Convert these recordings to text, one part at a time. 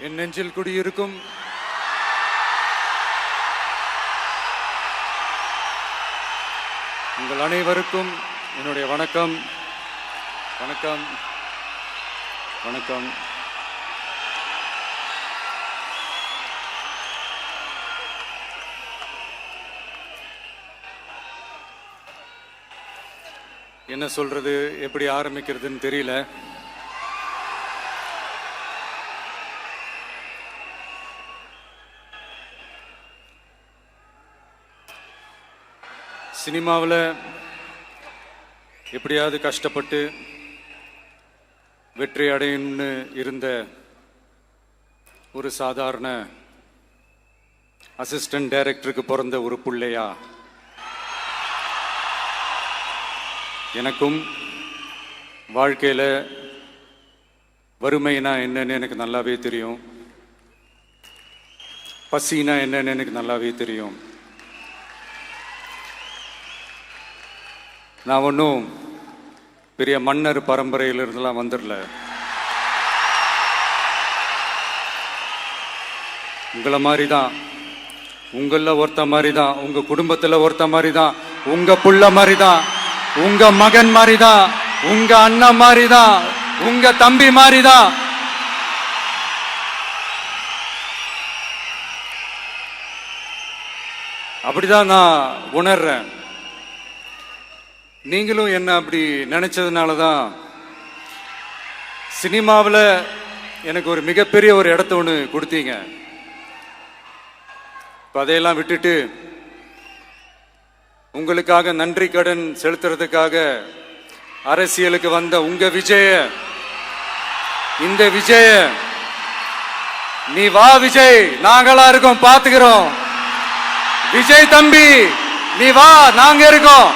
என் நெஞ்சில் குடியிருக்கும் உங்கள் அனைவருக்கும் என்னுடைய வணக்கம். வணக்கம் வணக்கம். என்ன சொல்றது, எப்படி ஆரம்பிக்கிறதுன்னு தெரியல. சினிமாவில் எப்படியாவது கஷ்டப்பட்டு வெற்றி அடையணும்னு இருந்த ஒரு சாதாரண அசிஸ்டன்ட் டைரக்டருக்கு பிறந்த ஒரு பிள்ளையா எனக்கும் வாழ்க்கையில் வறுமைனா என்னன்னு எனக்கு நல்லாவே தெரியும், பசினா என்னன்னு எனக்கு நல்லாவே தெரியும். நான் ஒன்றும் பெரிய மன்னர் பரம்பரையிலிருந்துலாம் வந்துடல. உங்களை மாதிரி தான், உங்களில் ஒருத்த மாதிரி தான், உங்கள் குடும்பத்தில் ஒருத்த மாதிரி தான், உங்கள் புள்ள மாதிரி தான், உங்கள் மகன் மாதிரி தான், உங்கள் அண்ணன் மாதிரி தான், உங்கள் தம்பி மாதிரி தான். அப்படிதான் நான் உணர்றேன். நீங்களும் என்ன அப்படி நினைச்சதுனால தான் சினிமாவில் எனக்கு ஒரு மிகப்பெரிய ஒரு இடத்த ஒன்று கொடுத்தீங்க. இப்போ அதையெல்லாம் விட்டுட்டு உங்களுக்காக நன்றி கடன் செலுத்துறதுக்காக அரசியலுக்கு வந்த உங்க விஜய, இந்த விஜய, நீ வா விஜய், நாங்களா இருக்கோம், பாத்துக்கிறோம். விஜய் தம்பி நீ வா, நாங்க இருக்கோம்.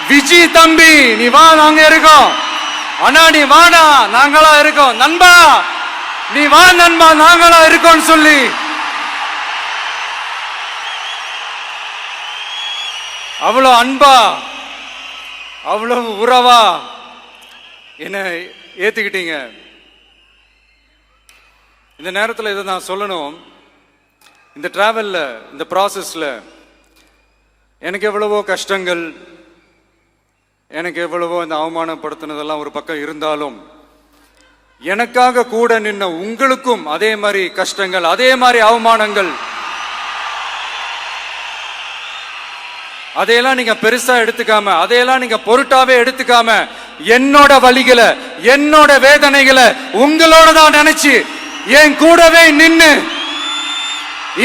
விஜய் தம்பி நீ வா, நாங்க இருக்கோம். அண்ணா நீ வாடா, நாங்களா இருக்கோம். நண்பா நீ வா நண்பா, நாங்களா இருக்கோம் சொல்லி அவ்வளவு அன்பா, அவ்வளவு உறவா என்ன ஏத்துக்கிட்டீங்க. இந்த நேரத்தில் இதை நான் சொல்லணும். இந்த டிராவல்ல, இந்த ப்ராசஸ்ல எனக்கு எவ்வளவோ கஷ்டங்கள், எனக்கு எவ்வளவோ இந்த அவமானப்படுத்தினதெல்லாம் ஒரு பக்கம் இருந்தாலும், எனக்காக கூட நின்ன உங்களுக்கும் அதே மாதிரி கஷ்டங்கள், அதே மாதிரி அவமானங்கள், அதையெல்லாம் நீங்க பெருசா எடுத்துக்காம, அதையெல்லாம் நீங்க பொருட்டாவே எடுத்துக்காம, என்னோட வலிகளை, என்னோட வேதனைகளை உங்களோட தான் நினைச்சு என் கூடவே நின்னு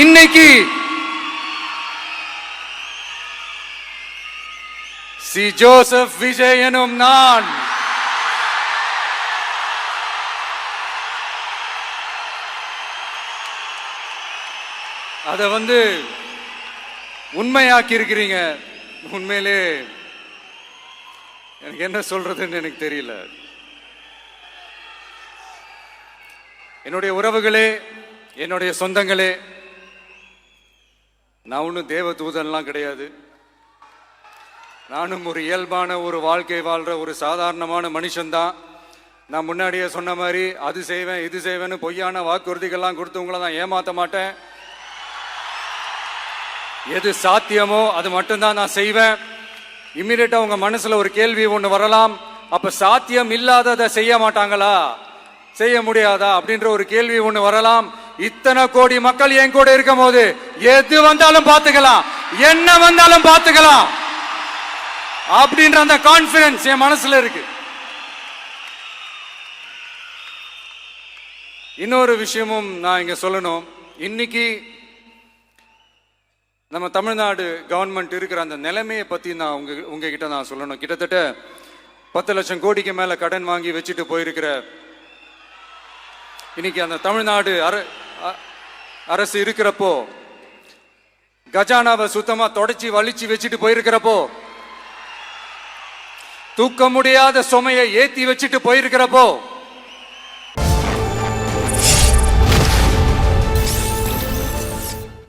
இன்னைக்கு சி ஜோசப் விஜய் எனும் நான் அதை உண்மையாக்கி இருக்கிறீங்க. உண்மையிலே எனக்கு என்ன சொல்றதுன்னு எனக்கு தெரியல. என்னுடைய உறவுகளே, என்னுடைய சொந்தங்களே, நான் ஒன்றும் தேவ தூதன்லாம் கிடையாது. நானும் ஒரு இயல்பான ஒரு வாழ்க்கை வாழ்ற ஒரு சாதாரணமான மனுஷன்தான். நான் முன்னாடியே சொன்ன மாதிரி அது செய்வேன் இது செய்வேன்னு பொய்யான வாக்குறுதிகள்லாம் கொடுத்து உங்களை நான் ஏமாற்ற மாட்டேன். எது சாத்தியமோ அது மட்டும்தான் நான் செய்வேன். இம்மிடியட்டா உங்க மனசுல ஒரு கேள்வி ஒன்று வரலாம், அப்ப சாத்தியம் இல்லாததை செய்ய மாட்டாங்களா, செய்ய முடியாதா அப்படின்ற ஒரு கேள்வி ஒன்று வரலாம். இத்தனை கோடி மக்கள் என் கூட இருக்கும் போது எது வந்தாலும் பார்த்துக்கலாம், என்ன வந்தாலும் பார்த்துக்கலாம் அப்படின்ற அந்த கான்பிடன்ஸ் என் மனசுல இருக்கு. இன்னொரு விஷயமும் நான் இங்க சொல்லணும். இன்னைக்கு நம்ம தமிழ்நாடு கவர்மெண்ட் இருக்கிற அந்த நிலைமையை பத்தி நான் உங்ககிட்ட நான் சொல்லணும். கிட்டத்தட்ட 10 லட்சம் கோடிக்கு மேல கடன் வாங்கி வச்சுட்டு போயிருக்கிற இன்னைக்கு அந்த தமிழ்நாடு அரசு இருக்கிறப்போ, கஜானாவை சுத்தமா தொடச்சி வலிச்சு வச்சுட்டு போயிருக்கிறப்போ, தூக்க முடியாத சுமையை ஏத்தி வச்சுட்டு போயிருக்கிறப்போ,